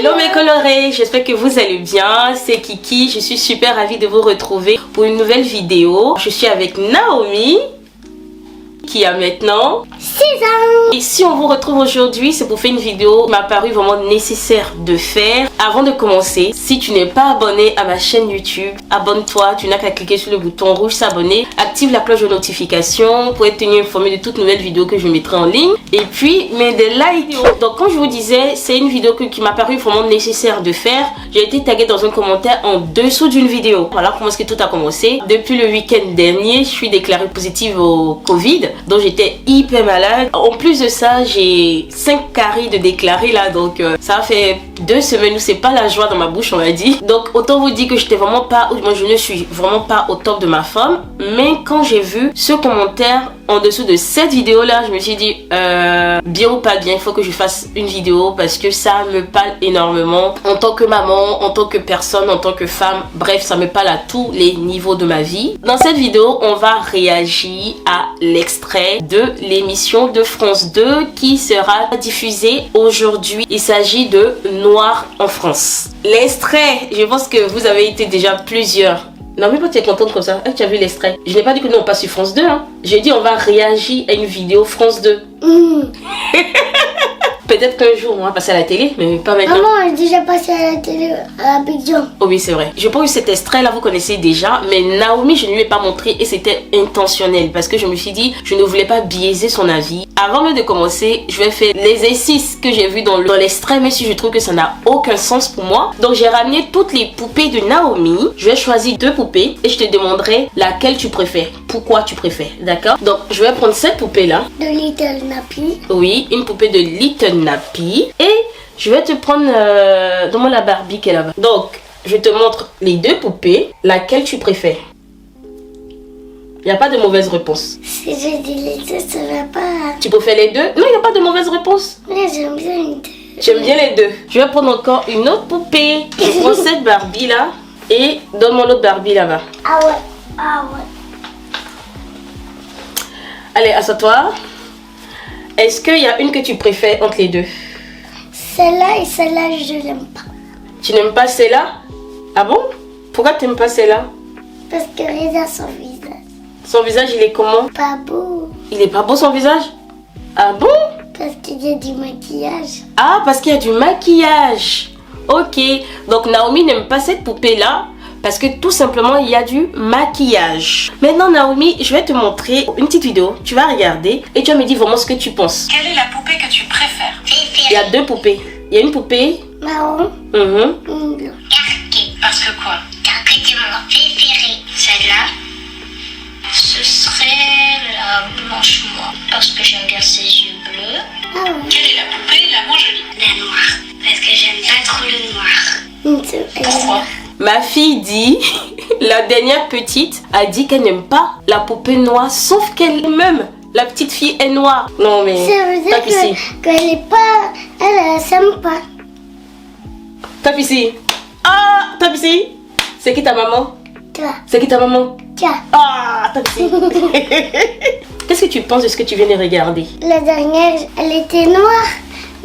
Hello mes colorés, j'espère que vous allez bien, c'est Kiki, je suis super ravie de vous retrouver pour une nouvelle vidéo. Je suis avec Naomi, qui a maintenant 6 ans. Et si on vous retrouve aujourd'hui, c'est pour faire une vidéo qui m'a paru vraiment nécessaire de faire. Avant de commencer, si tu n'es pas abonné à ma chaîne YouTube, abonne-toi, tu n'as qu'à cliquer sur le bouton rouge s'abonner, active la cloche de notification pour être tenu informé de toutes nouvelles vidéos que je mettrai en ligne. Et puis, mets des likes. Donc comme je vous disais, c'est une vidéo qui m'a paru vraiment nécessaire de faire. J'ai été taguée dans un commentaire en dessous d'une vidéo. Voilà comment est-ce que tout a commencé. Depuis le week-end dernier, je suis déclarée positive au Covid. Donc j'étais hyper malade. En plus de ça, j'ai 5 caries de déclarés là. Donc ça fait 2 semaines où c'est pas la joie dans ma bouche, on va dire. Donc autant vous dire que j'étais vraiment pas, moi je ne suis vraiment pas au top de ma forme. Mais quand j'ai vu ce commentaire en dessous de cette vidéo là, je me suis dit bien ou pas bien, il faut que je fasse une vidéo parce que ça me parle énormément en tant que maman, en tant que personne, en tant que femme. Bref, ça me parle à tous les niveaux de ma vie. Dans cette vidéo, on va réagir à l'extrait de l'émission de France 2 qui sera diffusée aujourd'hui. Il s'agit de Noir en France. L'extrait, je pense que vous avez été déjà plusieurs. Non mais pourquoi tu es contente comme ça? Tu as vu l'extrait? Je n'ai pas dit que nous on passe sur France 2 hein. J'ai dit on va réagir à une vidéo France 2. Peut-être qu'un jour on va passer à la télé, mais pas maintenant. Maman est déjà passée à la télé à Abidjan. Oh oui, c'est vrai. Je pense que cet extrait-là, vous connaissez déjà. Mais Naomi, je ne lui ai pas montré et c'était intentionnel. Parce que je me suis dit, je ne voulais pas biaiser son avis. Avant même de commencer, je vais faire l'exercice que j'ai vu dans l'extrait. Même si je trouve que ça n'a aucun sens pour moi. Donc j'ai ramené toutes les poupées de Naomi. Je vais choisir 2 poupées et je te demanderai laquelle tu préfères. Pourquoi tu préfères, d'accord? Donc je vais prendre cette poupée-là. De Little Nappy. Oui, une poupée de Little Nappy. Et je vais te prendre donne-moi la Barbie qui est là-bas. Donc je te montre les 2 poupées. Laquelle tu préfères? Il n'y a pas de mauvaise réponse. Si je dis les 2, ça va pas. Tu préfères les 2? Non, il n'y a pas de mauvaise réponse. Mais j'aime bien les 2. J'aime bien les 2. Je vais prendre encore une autre poupée. Je prends cette Barbie là. Et donne-moi l'autre Barbie là-bas. Ah ouais. Ah ouais. Allez, assois-toi. Est-ce qu'il y a une que tu préfères entre les 2? Celle-là et celle-là, je l'aime pas. Tu n'aimes pas celle-là? Ah bon? Pourquoi tu n'aimes pas celle-là? Parce que regarde son visage. Son visage, il est comment? Pas beau. Il est pas beau son visage? Ah bon? Parce qu'il y a du maquillage. Ah, parce qu'il y a du maquillage. Ok. Donc Naomi n'aime pas cette poupée-là parce que tout simplement, il y a du maquillage. Maintenant, Naomi, je vais te montrer une petite vidéo. Tu vas regarder et tu vas me dire vraiment ce que tu penses. Quelle est la poupée que tu préfères? Il y a 2 poupées. Il y a une poupée. Marron. Mhm. Blanc. Parce que quoi? Car que c'est mon préféré. Celle-là, ce serait la blanche moi, parce que j'aime bien ses yeux bleus. Ah ouais. Quelle est la poupée la moins jolie? La noire. Parce que j'aime pas trop le noir. Pourquoi? Ma fille dit, la dernière petite a dit qu'elle n'aime pas la poupée noire, sauf qu'elle-même, la petite fille est noire. Non mais, Ça veut dire tape ici. qu'elle est pas... Elle s'aime pas. Tape ici. Ah, tape ici. C'est qui ta maman? Toi. C'est qui ta maman? Tiens. Ah, tape ici. Qu'est-ce que tu penses de ce que tu viens de regarder? La dernière, elle était noire.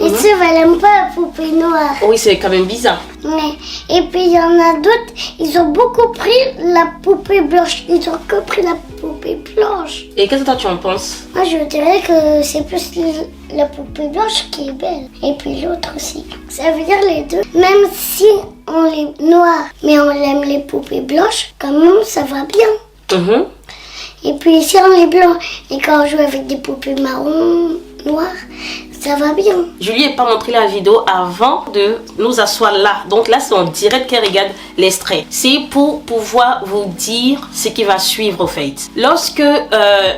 Et ça, elle aime pas la poupée noire. Oui, c'est quand même bizarre. Ouais. Et puis il y en a d'autres, ils ont beaucoup pris la poupée blanche. Ils ont que pris la poupée blanche. Et qu'est-ce que toi tu en penses? Moi je dirais que c'est plus la poupée blanche qui est belle. Et puis l'autre aussi. Ça veut dire les deux. Même si on est noir, mais on aime les poupées blanches, quand même ça va bien. Mhm. Et puis si on est blanc et quand on joue avec des poupées marron, noires, ça va bien. Je lui ai pas montré la vidéo avant de nous asseoir là. Donc là, c'est en direct qu'elle regarde l'extrait. C'est pour pouvoir vous dire ce qui va suivre au fait. Lorsque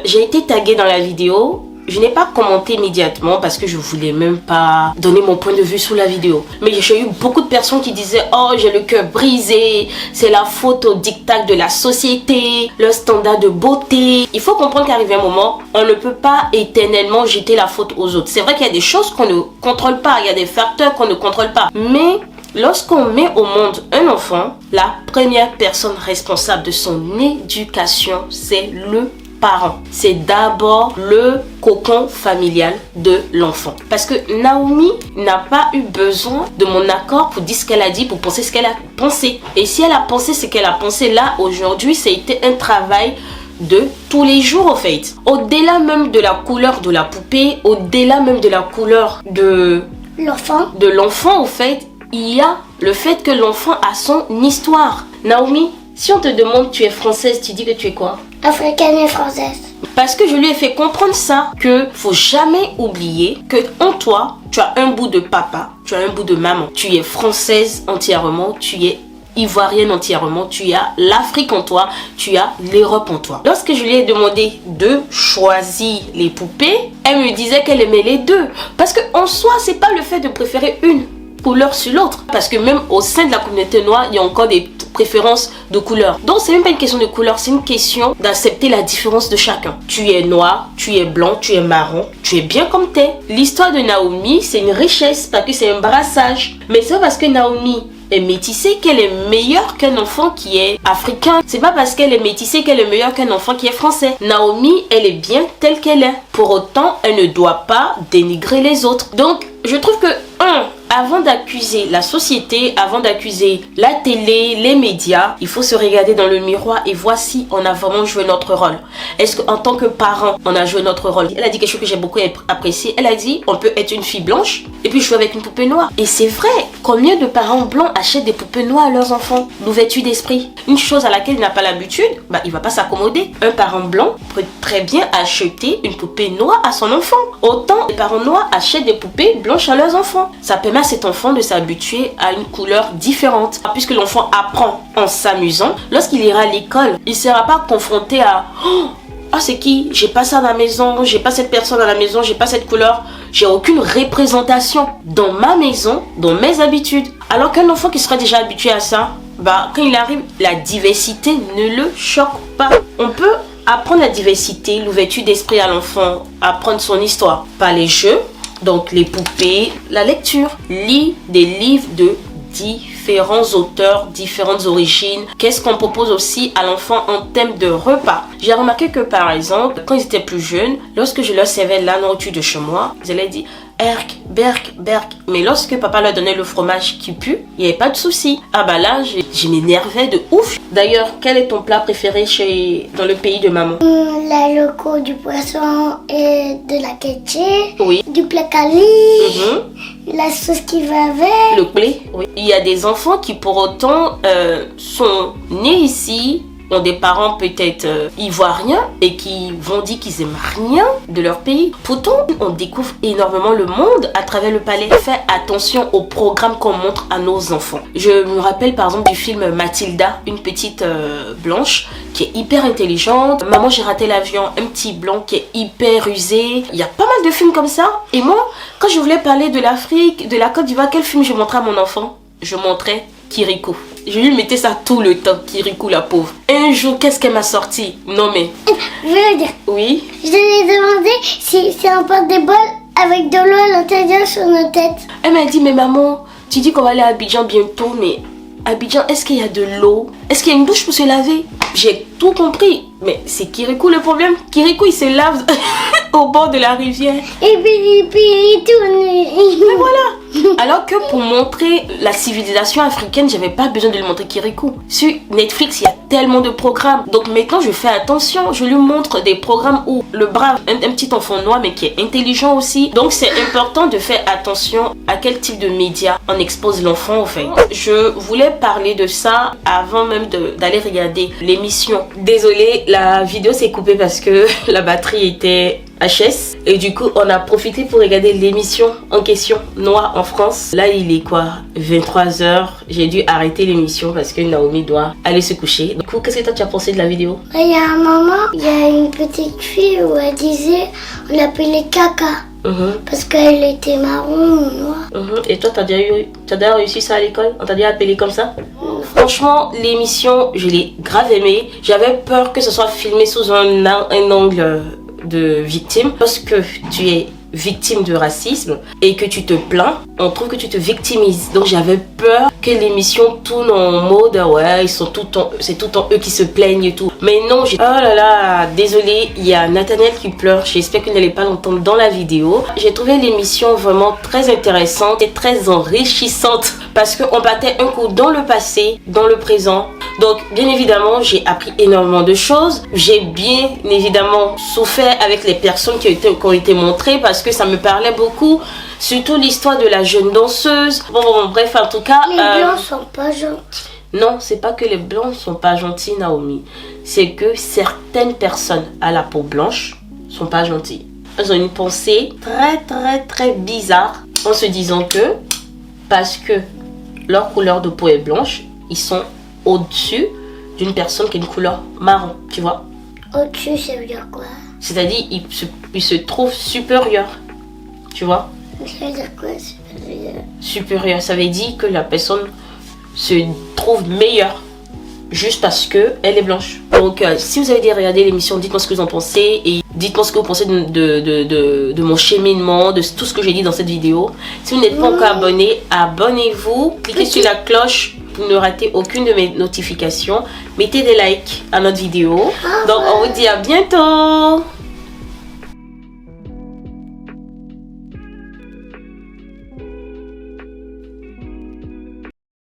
j'ai été taguée dans la vidéo, je n'ai pas commenté immédiatement parce que je voulais même pas donner mon point de vue sous la vidéo. Mais j'ai eu beaucoup de personnes qui disaient « Oh, j'ai le cœur brisé, c'est la faute au diktat de la société, le standard de beauté. » Il faut comprendre qu'arrivé un moment, on ne peut pas éternellement jeter la faute aux autres. C'est vrai qu'il y a des choses qu'on ne contrôle pas, il y a des facteurs qu'on ne contrôle pas. Mais lorsqu'on met au monde un enfant, la première personne responsable de son éducation, c'est le parents. C'est d'abord le cocon familial de l'enfant. Parce que Naomi n'a pas eu besoin de mon accord pour dire ce qu'elle a dit, pour penser ce qu'elle a pensé. Et si elle a pensé ce qu'elle a pensé là, aujourd'hui, ça a été un travail de tous les jours en fait. Au-delà même de la couleur de la poupée, au-delà même de la couleur de l'enfant en fait, il y a le fait que l'enfant a son histoire. Naomi, si on te demande tu es française, tu dis que tu es quoi? Africaine et française. Parce que je lui ai fait comprendre ça, que faut jamais oublier que en toi, tu as un bout de papa, tu as un bout de maman. Tu es française entièrement, tu es ivoirienne entièrement, tu as l'Afrique en toi, tu as l'Europe en toi. Lorsque je lui ai demandé de choisir les poupées, elle me disait qu'elle aimait les deux. Parce que en soi, c'est pas le fait de préférer une couleur sur l'autre. Parce que même au sein de la communauté noire, il y a encore des préférences de couleur. Donc c'est même pas une question de couleur, c'est une question d'accepter la différence de chacun. Tu es noir, tu es blanc, tu es marron, tu es bien comme t'es. L'histoire de Naomi, c'est une richesse parce que c'est un brassage. Mais c'est pas parce que Naomi est métissée qu'elle est meilleure qu'un enfant qui est africain. C'est pas parce qu'elle est métissée qu'elle est meilleure qu'un enfant qui est français. Naomi, elle est bien telle qu'elle est. Pour autant, elle ne doit pas dénigrer les autres. Donc, je trouve que, avant d'accuser la société, avant d'accuser la télé, les médias, il faut se regarder dans le miroir et voir si on a vraiment joué notre rôle. Est-ce qu'en tant que parent, on a joué notre rôle? Elle a dit quelque chose que j'ai beaucoup apprécié. Elle a dit, on peut être une fille blanche et puis jouer avec une poupée noire. Et c'est vrai, combien de parents blancs achètent des poupées noires à leurs enfants? L'ouverture d'esprit. Une chose à laquelle il n'a pas l'habitude, il va pas s'accommoder. Un parent blanc peut très bien acheter une poupée noire à son enfant. Autant les parents noirs achètent des poupées blanches à leurs enfants. Ça permet à cet enfant de s'habituer à une couleur différente. Puisque l'enfant apprend en s'amusant, lorsqu'il ira à l'école, il ne sera pas confronté à c'est qui? J'ai pas ça dans la maison, j'ai pas cette personne dans la maison, j'ai pas cette couleur, j'ai aucune représentation dans ma maison, dans mes habitudes. Alors qu'un enfant qui sera déjà habitué à ça, quand il arrive, la diversité ne le choque pas. On peut apprendre la diversité, l'ouverture d'esprit à l'enfant, apprendre son histoire par les jeux. Donc les poupées, la lecture. Lis des livres de différents auteurs, différentes origines. Qu'est-ce qu'on propose aussi à l'enfant en termes de repas? J'ai remarqué que par exemple, quand ils étaient plus jeunes, lorsque je leur servais la nourriture de chez moi, ils allaient dire Erk, berk, berk. Mais lorsque papa leur donnait le fromage qui pue, il n'y avait pas de souci. Là, je m'énervais de ouf. D'ailleurs, quel est ton plat préféré dans le pays de maman? La loco, du poisson et de la ketchup. Oui. Du placali. La sauce qui va avec. Le blé, oui. Il y a des enfants qui pour autant sont nés ici, ont des parents peut-être ivoiriens et qui vont dire qu'ils aiment rien de leur pays. Pourtant, on découvre énormément le monde à travers le palais. Fais attention au programme qu'on montre à nos enfants. Je me rappelle par exemple du film Mathilda, une petite blanche qui est hyper intelligente. Maman, j'ai raté l'avion, un petit blanc qui est hyper rusé. Il y a pas mal de films comme ça. Et moi, quand je voulais parler de l'Afrique, de la Côte d'Ivoire, quel film je montrais à mon enfant? Je montrais Kirikou. Je lui mettais ça tout le temps, Kirikou la pauvre. Un jour, qu'est-ce qu'elle m'a sorti? Non mais... Je veux dire. Oui? Je lui ai demandé si on porte des bols avec de l'eau à l'intérieur sur nos têtes. Elle m'a dit, mais maman, tu dis qu'on va aller à Abidjan bientôt, mais Abidjan, est-ce qu'il y a de l'eau? Est-ce qu'il y a une douche pour se laver? J'ai tout compris. Mais c'est Kirikou le problème. Kirikou, il se lave au bord de la rivière. Et puis il tourne. Mais voilà. Alors que pour montrer la civilisation africaine, j'avais pas besoin de lui montrer Kirikou. Sur Netflix, il y a tellement de programmes. Donc maintenant, je fais attention. Je lui montre des programmes où le brave, un petit enfant noir, mais qui est intelligent aussi. Donc c'est important de faire attention à quel type de médias on expose l'enfant, en fait. Je voulais parler de ça avant même d'aller regarder l'émission. Désolée, la vidéo s'est coupée parce que la batterie était HS. Et du coup, on a profité pour regarder l'émission en question, Noir en France. Là, il est quoi? 23h. J'ai dû arrêter l'émission parce que Naomi doit aller se coucher. Du coup, qu'est-ce que toi tu as pensé de la vidéo? Il y a un moment, il y a une petite fille où elle disait, on l'appelait Caca. Parce qu'elle était marron ou noire. Et toi, t'as déjà réussi ça à l'école? On t'a déjà appelé comme ça? Franchement, l'émission, je l'ai grave aimée. J'avais peur que ce soit filmé sous un angle de victime parce que tu es victime de racisme et que tu te plains, on trouve que tu te victimises. Donc j'avais peur que l'émission tourne en mode ouais, c'est tout le temps eux qui se plaignent et tout. Mais non, oh là là, désolée, il y a Nathaniel qui pleure. J'espère que vous n'allez pas l'entendre dans la vidéo. J'ai trouvé l'émission vraiment très intéressante et très enrichissante parce qu'on battait un coup dans le passé, dans le présent. Donc bien évidemment, j'ai appris énormément de choses. J'ai bien évidemment souffert avec les personnes qui ont été montrées parce que ça me parlait beaucoup. Surtout l'histoire de la jeune danseuse. Bon, bref, en tout cas... Les blancs sont pas gentils. Non, c'est pas que les blancs sont pas gentils, Naomi. C'est que certaines personnes à la peau blanche sont pas gentilles. Elles ont une pensée très bizarre en se disant que parce que leur couleur de peau est blanche, ils sont au-dessus d'une personne qui a une couleur marron, tu vois. Au-dessus, ça veut dire quoi? C'est-à-dire ils se trouvent supérieurs, tu vois. Ça veut dire quoi? Supérieur, ça veut dire que la personne se trouve meilleure juste parce que elle est blanche. Donc si vous avez regardé l'émission, dites-moi ce que vous en pensez et dites-moi ce que vous pensez de mon cheminement, de tout ce que j'ai dit dans cette vidéo. Si vous n'êtes pas encore abonné, abonnez-vous, cliquez sur la cloche pour ne rater aucune de mes notifications, mettez des likes à notre vidéo. Donc on vous dit à bientôt.